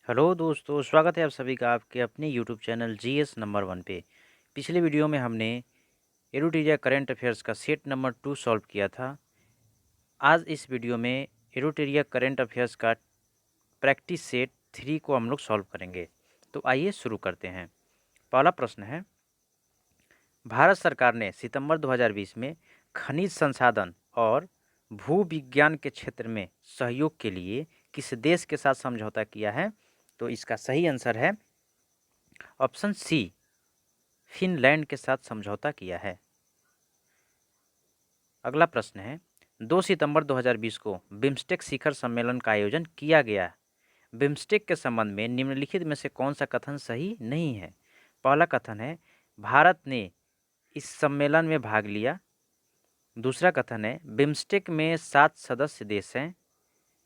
Hello दोस्तों, स्वागत है आप सभी का आपके अपने यूट्यूब चैनल जीएस नंबर 1 पे। पिछले वीडियो में हमने एरोटीरिया करंट अफेयर्स का सेट नंबर 2 सॉल्व किया था। आज इस वीडियो में एरोटीरिया करंट अफेयर्स का प्रैक्टिस सेट 3 को हम लोग सॉल्व करेंगे। तो आइए शुरू करते हैं। पहला प्रश्न है, भारत सरकार ने सितंबर 2020 में खनिज संसाधन और भू विज्ञान के क्षेत्र में सहयोग के लिए किस देश के साथ समझौता किया है? तो इसका सही आंसर है ऑप्शन सी, फिनलैंड के साथ समझौता किया है। अगला प्रश्न है, 2 सितंबर 2020 को बिम्स्टेक शिखर सम्मेलन का आयोजन किया गया। बिम्स्टेक के संबंध में निम्नलिखित में से कौन सा कथन सही नहीं है? पहला कथन है, भारत ने इस सम्मेलन में भाग लिया। दूसरा कथन है, बिम्स्टेक में 7 सदस्य देश हैं।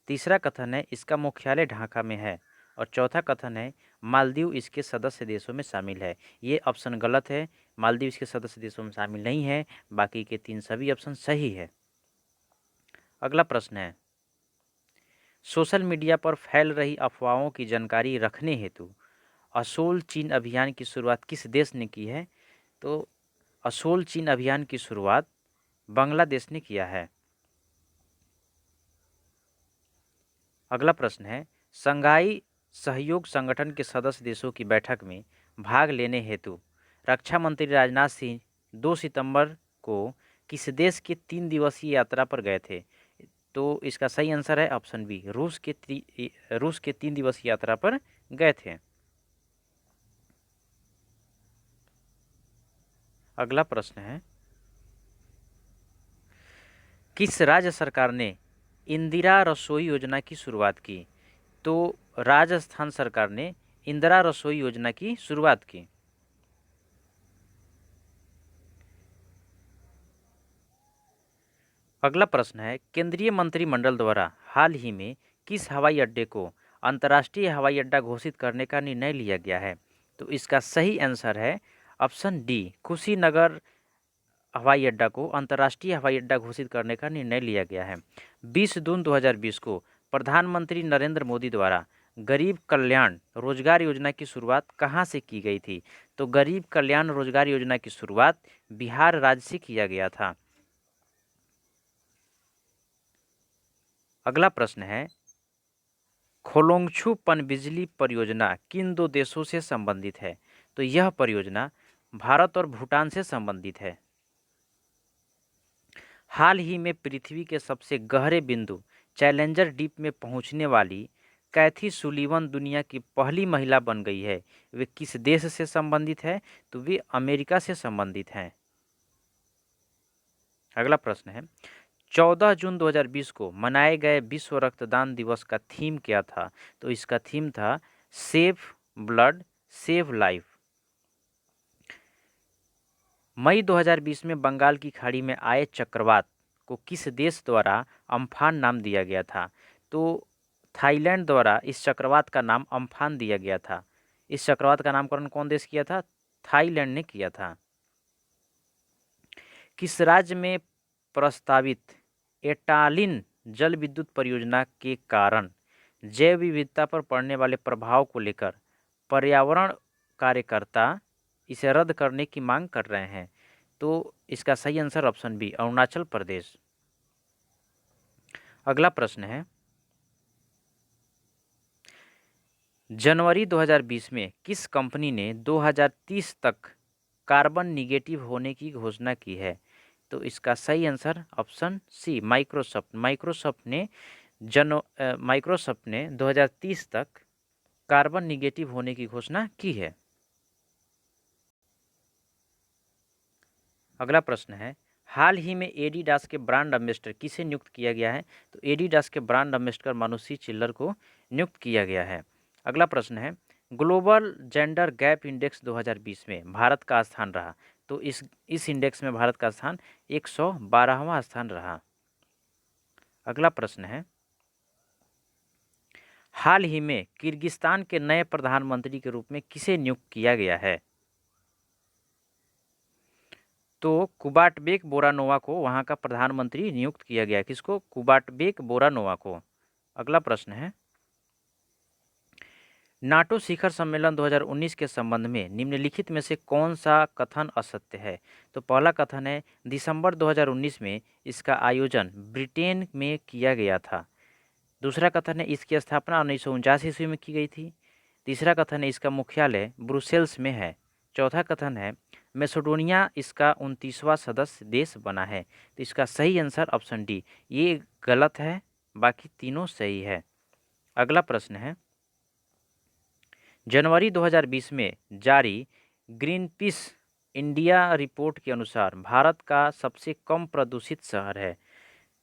तीसरा कथन है, इसका मुख्यालय ढाका में है। और चौथा कथन है, मालदीव इसके सदस्य देशों में शामिल है। ये ऑप्शन गलत है, मालदीव इसके सदस्य देशों में शामिल नहीं है। बाकी के 3 सभी ऑप्शन सही है। अगला प्रश्न है, सोशल मीडिया पर फैल रही अफवाहों की जानकारी रखने हेतु असोल चीन अभियान की शुरुआत किस देश ने की है? तो असोल चीन अभियान की शुरुआत बांग्लादेश ने किया है। अगला प्रश्न है, शंघाई सहयोग संगठन के सदस्य देशों की बैठक में भाग लेने हेतु रक्षा मंत्री राजनाथ सिंह 2 सितंबर को किस देश की 3 दिवसीय यात्रा पर गए थे? तो इसका सही आंसर है ऑप्शन बी, रूस के 3 दिवसीय यात्रा पर गए थे। अगला प्रश्न है, किस राज्य सरकार ने इंदिरा रसोई योजना की शुरुआत की? तो राजस्थान सरकार ने इंदिरा रसोई योजना की शुरुआत की। अगला प्रश्न है, केंद्रीय मंत्रिमंडल द्वारा हाल ही में किस हवाई अड्डे को अंतर्राष्ट्रीय हवाई अड्डा घोषित करने का निर्णय लिया गया है? तो इसका सही आंसर है ऑप्शन डी, कुशीनगर हवाई अड्डा को अंतर्राष्ट्रीय हवाई अड्डा घोषित करने का निर्णय लिया गया है। 20 जून 2020 को प्रधानमंत्री नरेंद्र मोदी द्वारा गरीब कल्याण रोजगार योजना की शुरुआत कहाँ से की गई थी? तो गरीब कल्याण रोजगार योजना की शुरुआत बिहार राज्य से किया गया था। अगला प्रश्न है, खोलोंगछू पनबिजली परियोजना किन 2 देशों से संबंधित है? तो यह परियोजना भारत और भूटान से संबंधित है। हाल ही में पृथ्वी के सबसे गहरे बिंदु चैलेंजर डीप में पहुंचने वाली कैथी सुलीवन दुनिया की पहली महिला बन गई है। वे किस देश से संबंधित है? तो वे अमेरिका से संबंधित हैं। अगला प्रश्न है, 14 जून 2020 को मनाए गए विश्व रक्तदान दिवस का थीम क्या था? तो इसका थीम था सेव ब्लड सेव लाइफ। मई 2020 में बंगाल की खाड़ी में आए चक्रवात को किस देश द्वारा अम्फान नाम दिया गया था? तो थाईलैंड द्वारा इस चक्रवात का नाम अम्फान दिया गया था। इस चक्रवात का नामकरण कौन देश किया था? थाईलैंड ने किया था। किस राज्य में प्रस्तावित एटालिन जल विद्युत परियोजना के कारण जैव विविधता पर पड़ने वाले प्रभाव को लेकर पर्यावरण कार्यकर्ता इसे रद्द करने की मांग कर रहे हैं? तो इसका सही answer option B, Arunachal Pradesh. अगला प्रश्न है, जनवरी 2020 में किस कंपनी ने 2030 तक कार्बन निगेटिव होने की घोषणा की है? तो इसका सही answer option C, Microsoft. Microsoft ने 2030 तक कार्बन निगेटिव होने की घोषणा की है। अगला प्रश्न है, हाल ही में एडिडास के ब्रांड एम्बेसडर किसे नियुक्त किया गया है? तो एडिडास के ब्रांड एम्बेसडर मानुषी चिल्लर को नियुक्त किया गया है। अगला प्रश्न है, ग्लोबल जेंडर गैप इंडेक्स 2020 में भारत का स्थान रहा। तो इस इंडेक्स में भारत का स्थान 112वां स्थान रहा। अगला प्रश्न है, हाल ही में किर्गिस्तान के नए प्रधानमंत्री के रूप में किसे नियुक्त किया गया है? तो कुबाटबेक बोरानोवा को वहाँ का प्रधानमंत्री नियुक्त किया गया। किसको? कुबाटबेक बोरानोवा को। अगला प्रश्न है, नाटो शिखर सम्मेलन 2019 के संबंध में निम्नलिखित में से कौन सा कथन असत्य है? तो पहला कथन है दिसंबर 2019 में इसका आयोजन ब्रिटेन में किया गया था। दूसरा कथन है इसकी स्थापना 1949 ईस्वी में की गई थी। तीसरा कथन है इसका मुख्यालय ब्रुसेल्स में है। चौथा कथन है मैसेडोनिया इसका 29वां सदस्य देश बना है। तो इसका सही आंसर ऑप्शन डी, ये गलत है, बाकी तीनों सही है। अगला प्रश्न है जनवरी 2020 में जारी ग्रीनपीस इंडिया रिपोर्ट के अनुसार भारत का सबसे कम प्रदूषित शहर है।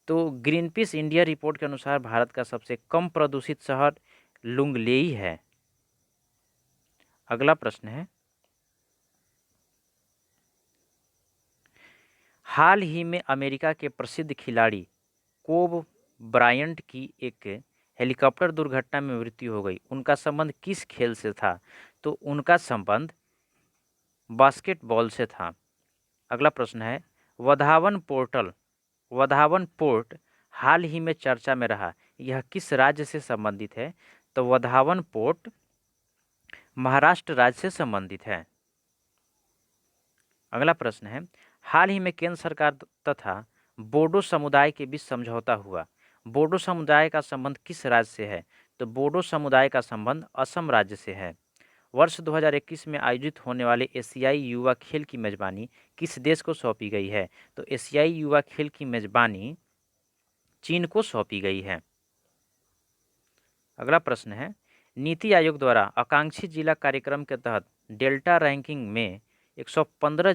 तो ग्रीनपीस इंडिया रिपोर्ट के अनुसार भारत का सबसे कम प्रदूषित शहर लुंगलेई है। अगला प्रश्न है हाल ही में अमेरिका के प्रसिद्ध खिलाड़ी कोब ब्रायंट की एक हेलीकॉप्टर दुर्घटना में मृत्यु हो गई। उनका संबंध किस खेल से था? तो उनका संबंध बास्केटबॉल से था। अगला प्रश्न है वधावन पोर्ट हाल ही में चर्चा में रहा, यह किस राज्य से संबंधित है? तो वधावन पोर्ट महाराष्ट्र राज्य से संबंधित है। अगला प्रश्न है हाल ही में केंद्र सरकार तथा बोडो समुदाय के बीच समझौता हुआ। बोडो समुदाय का संबंध किस राज्य से है? तो बोडो समुदाय का संबंध असम राज्य से है। वर्ष 2021 में आयोजित होने वाले एशियाई युवा खेल की मेजबानी किस देश को सौंपी गई है? तो एशियाई युवा खेल की मेजबानी चीन को सौंपी गई है। अगला प्रश्न है नीति आयोग द्वारा आकांक्षी जिला कार्यक्रम के तहत डेल्टा रैंकिंग में 115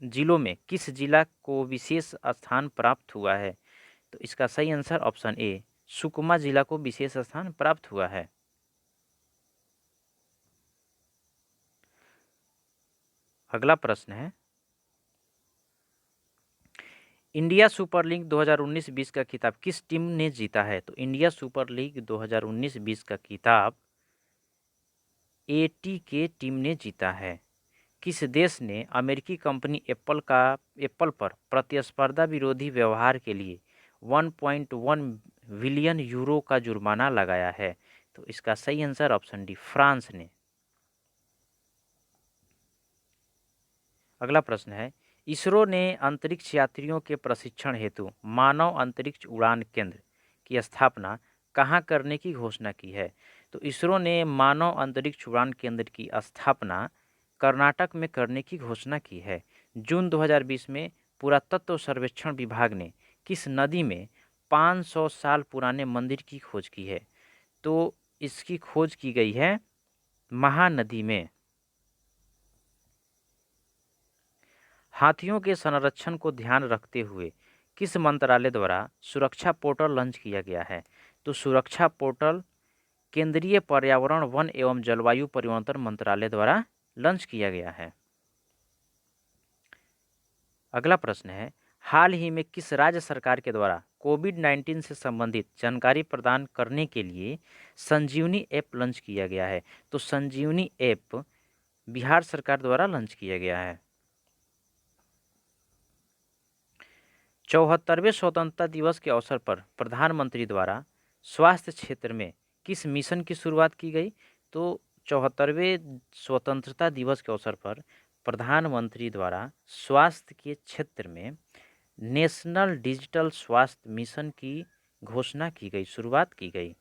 जिलों में किस जिला को विशेष स्थान प्राप्त हुआ है? तो इसका सही आंसर ऑप्शन ए, सुकमा जिला को विशेष स्थान प्राप्त हुआ है। अगला प्रश्न है इंडिया सुपर लीग 2019-20 का खिताब किस टीम ने जीता है? तो इंडिया सुपर लीग 2019-20 का खिताब एटी के टीम ने जीता है। किस देश ने अमेरिकी कंपनी एप्पल पर प्रतिस्पर्धा विरोधी व्यवहार के लिए 1.1 बिलियन यूरो का जुर्माना लगाया है? तो इसका सही आंसर ऑप्शन डी, फ्रांस ने। अगला प्रश्न है इसरो ने अंतरिक्ष यात्रियों के प्रशिक्षण हेतु मानव अंतरिक्ष उड़ान केंद्र की स्थापना कहाँ करने की घोषणा की है? तो इसरो ने मानव अंतरिक्ष उड़ान केंद्र की स्थापना कर्नाटक में करने की घोषणा की है। जून 2020 में पुरातत्व सर्वेक्षण विभाग ने किस नदी में 500 साल पुराने मंदिर की खोज की है? तो इसकी खोज की गई है महानदी में। हाथियों के संरक्षण को ध्यान रखते हुए किस मंत्रालय द्वारा सुरक्षा पोर्टल लॉन्च किया गया है? तो सुरक्षा पोर्टल केंद्रीय पर्यावरण वन एवं जलवायु परिवर्तन मंत्रालय द्वारा लॉन्च किया गया है। अगला प्रश्न है हाल ही में किस राज्य सरकार के द्वारा कोविड-19 से संबंधित जानकारी प्रदान करने के लिए संजीवनी ऐप लॉन्च किया गया है? तो संजीवनी ऐप बिहार सरकार द्वारा लॉन्च किया गया है। 74वें स्वतंत्रता दिवस के अवसर पर प्रधानमंत्री द्वारा स्वास्थ्य क्षेत्र में किस मिशन की शुरुआत की गई? तो 74वें स्वतंत्रता दिवस के अवसर पर प्रधानमंत्री द्वारा स्वास्थ्य के क्षेत्र में नेशनल डिजिटल स्वास्थ्य मिशन की घोषणा की गई, शुरुआत की गई।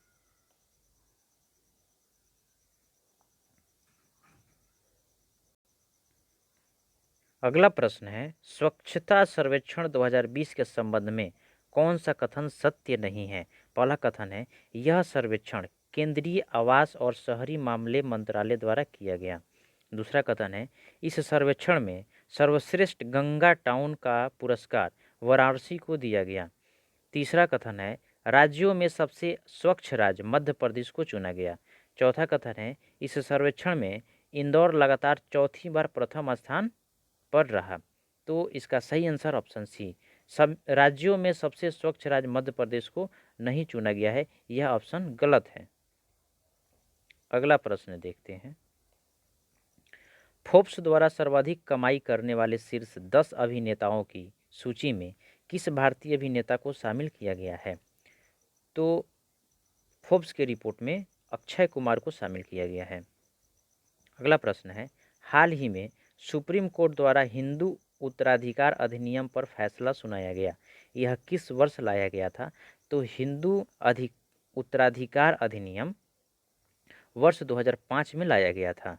अगला प्रश्न है स्वच्छता सर्वेक्षण 2020 के संबंध में कौन सा कथन सत्य नहीं है? पहला कथन है यह सर्वेक्षण केंद्रीय आवास और शहरी मामले मंत्रालय द्वारा किया गया। दूसरा कथन है इस सर्वेक्षण में सर्वश्रेष्ठ गंगा टाउन का पुरस्कार वाराणसी को दिया गया। तीसरा कथन है राज्यों में सबसे स्वच्छ राज्य मध्य प्रदेश को चुना गया। चौथा कथन है इस सर्वेक्षण में इंदौर लगातार चौथी बार प्रथम स्थान पर रहा। तो इसका सही आंसर ऑप्शन सी, सब राज्यों में सबसे स्वच्छ राज्य मध्य प्रदेश को नहीं चुना गया है, यह ऑप्शन गलत है। अगला प्रश्न देखते हैं फोर्ब्स द्वारा सर्वाधिक कमाई करने वाले शीर्ष 10 अभिनेताओं की सूची में किस भारतीय अभिनेता को शामिल किया गया है? तो फोर्ब्स के रिपोर्ट में अक्षय कुमार को शामिल किया गया है। अगला प्रश्न है, हाल ही में सुप्रीम कोर्ट द्वारा हिंदू उत्तराधिकार अधिनियम पर फैसला सुनाया गया, यह किस वर्ष लाया गया था? तो हिंदू उत्तराधिकार अधिनियम वर्ष 2005 में लाया गया था।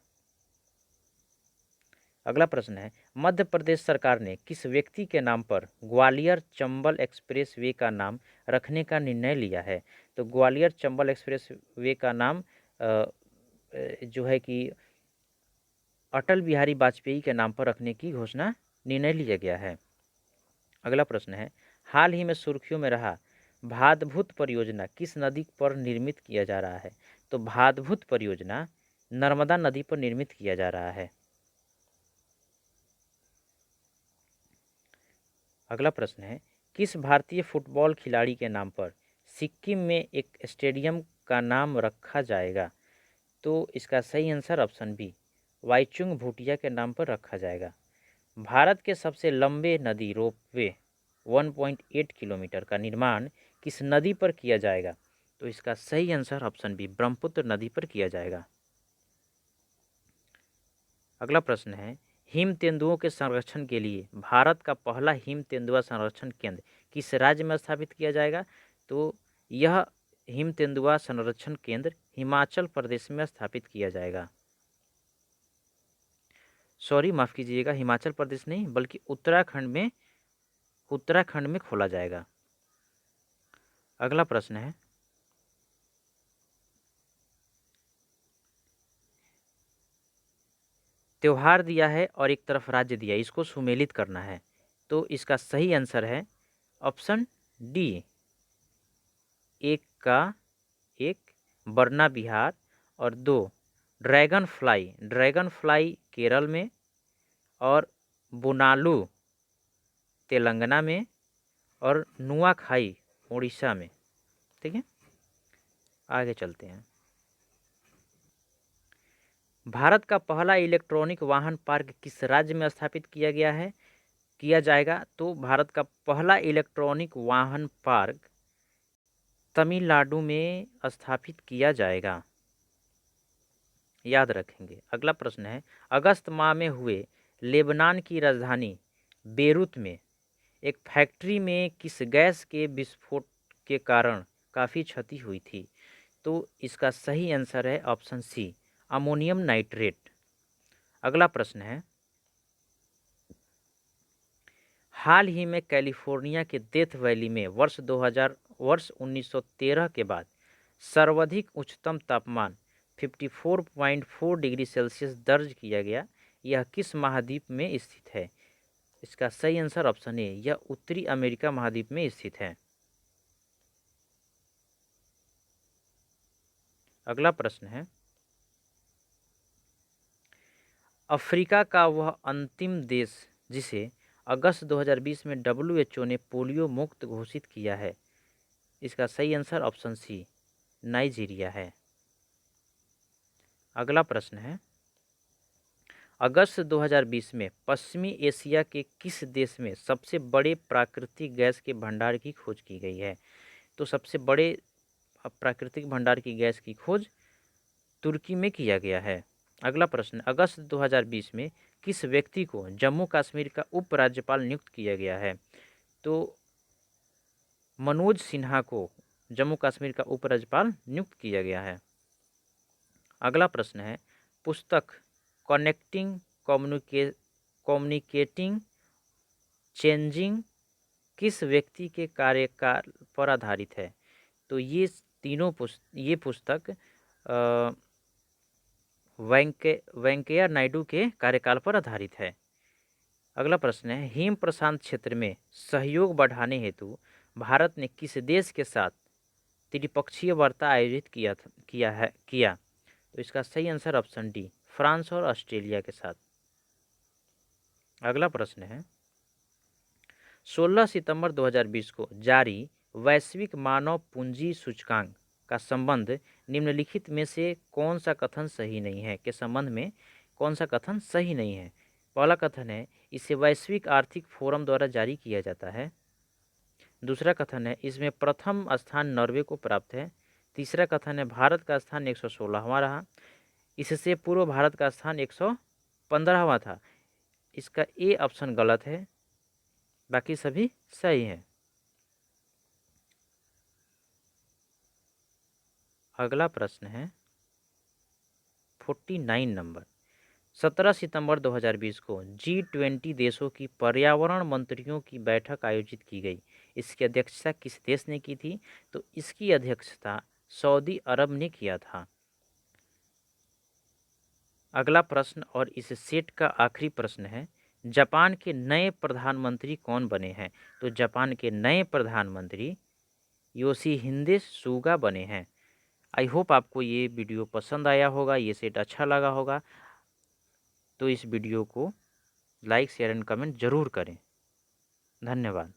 अगला प्रश्न है, मध्य प्रदेश सरकार ने किस व्यक्ति के नाम पर ग्वालियर चंबल एक्सप्रेस वे का नाम रखने का निर्णय लिया है? तो ग्वालियर चंबल एक्सप्रेस वे का नाम जो है कि अटल बिहारी वाजपेयी के नाम पर रखने की घोषणा निर्णय लिया गया है। अगला प्रश्न है, हाल ही में सुर्खियों में रहा भादभूत परियोजना किस नदी पर निर्मित किया जा रहा है? तो भादभूत परियोजना नर्मदा नदी पर निर्मित किया जा रहा है। अगला प्रश्न है, किस भारतीय फुटबॉल खिलाड़ी के नाम पर सिक्किम में एक स्टेडियम का नाम रखा जाएगा? तो इसका सही आंसर ऑप्शन बी, वाईचुंग भूटिया के नाम पर रखा जाएगा। भारत के सबसे लंबे नदी रोपवे 1.8 किलोमीटर का निर्माण किस नदी पर किया जाएगा? तो इसका सही आंसर ऑप्शन बी, ब्रह्मपुत्र नदी पर किया जाएगा। अगला प्रश्न है, हिम तेंदुओं के संरक्षण के लिए भारत का पहला हिम तेंदुआ संरक्षण केंद्र किस राज्य में स्थापित किया जाएगा? तो यह हिम तेंदुआ संरक्षण केंद्र हिमाचल प्रदेश में स्थापित किया जाएगा। सॉरी, माफ़ कीजिएगा, हिमाचल प्रदेश नहीं बल्कि उत्तराखंड में खोला जाएगा। अगला प्रश्न है, त्योहार दिया है और एक तरफ राज्य दिया है, इसको सुमेलित करना है। तो इसका सही आंसर है ऑप्शन डी, एक का एक बरना बिहार और दो ड्रैगन फ्लाई केरल में और बोनालू तेलंगाना में और नुआखाई उड़ीसा में। ठीक है, आगे चलते हैं। भारत का पहला इलेक्ट्रॉनिक वाहन पार्क किस राज्य में स्थापित किया जाएगा? तो भारत का पहला इलेक्ट्रॉनिक वाहन पार्क तमिलनाडु में स्थापित किया जाएगा, याद रखेंगे। अगला प्रश्न है, अगस्त माह में हुए लेबनान की राजधानी बेरूत में एक फैक्ट्री में किस गैस के विस्फोट के कारण काफ़ी क्षति हुई थी? तो इसका सही आंसर है ऑप्शन सी, अमोनियम नाइट्रेट। अगला प्रश्न है, हाल ही में कैलिफोर्निया के डेथ वैली में वर्ष 1913 के बाद सर्वाधिक उच्चतम तापमान 54.4 डिग्री सेल्सियस दर्ज किया गया, यह किस महाद्वीप में स्थित है? इसका सही आंसर ऑप्शन ए, यह उत्तरी अमेरिका महाद्वीप में स्थित है। अगला प्रश्न है, अफ्रीका का वह अंतिम देश जिसे अगस्त 2020 में WHO ने पोलियो मुक्त घोषित किया है, इसका सही आंसर ऑप्शन सी, नाइजीरिया है। अगला प्रश्न है, अगस्त 2020 में पश्चिमी एशिया के किस देश में सबसे बड़े प्राकृतिक गैस के भंडार की खोज की गई है? तो सबसे बड़े प्राकृतिक भंडार की गैस की खोज तुर्की में किया गया है। अगला प्रश्न, अगस्त 2020 में किस व्यक्ति को जम्मू कश्मीर का उपराज्यपाल नियुक्त किया गया है? तो मनोज सिन्हा को जम्मू कश्मीर का उपराज्यपाल नियुक्त किया गया है। अगला प्रश्न है, पुस्तक कनेक्टिंग कम्युनिकेटिंग चेंजिंग किस व्यक्ति के कार्यकाल पर आधारित है? तो ये पुस्तक वेंकैया नायडू के कार्यकाल पर आधारित है। अगला प्रश्न है, हिम प्रशांत क्षेत्र में सहयोग बढ़ाने हेतु भारत ने किस देश के साथ त्रिपक्षीय वार्ता आयोजित किया? तो इसका सही आंसर ऑप्शन डी, फ्रांस और ऑस्ट्रेलिया के साथ। अगला प्रश्न है, 16 सितंबर 2020 को जारी वैश्विक मानव पूंजी सूचकांक का संबंध निम्नलिखित में से कौन सा कथन सही नहीं है? के संबंध में कौन सा कथन सही नहीं है? पहला कथन है, इसे वैश्विक आर्थिक फोरम द्वारा जारी किया जाता है। दूसरा कथन है, इसमें प्रथम स्थान नॉर्वे को प्राप्त है। तीसरा कथन है भारत का स्थान 116वां रहा। इससे पूर्व भारत का स्थान 115वां था। इसका ए ऑप्शन गलत है, बाकी सभी सही है। अगला प्रश्न है 49 नंबर। 17 सितंबर 2020 को G20 देशों की पर्यावरण मंत्रियों की बैठक आयोजित की गई। इसकी अध्यक्षता किस देश ने की थी? तो इसकी अध्यक्षता सऊदी अरब ने किया था। अगला प्रश्न और इस सेट का आखिरी प्रश्न है, जापान के नए प्रधानमंत्री कौन बने हैं? तो जापान के नए प्रधानमंत्री योशिहिदे सुगा बने हैं। आई होप आपको ये वीडियो पसंद आया होगा, ये सेट अच्छा लगा होगा। तो इस वीडियो को लाइक शेयर एंड कमेंट ज़रूर करें। धन्यवाद।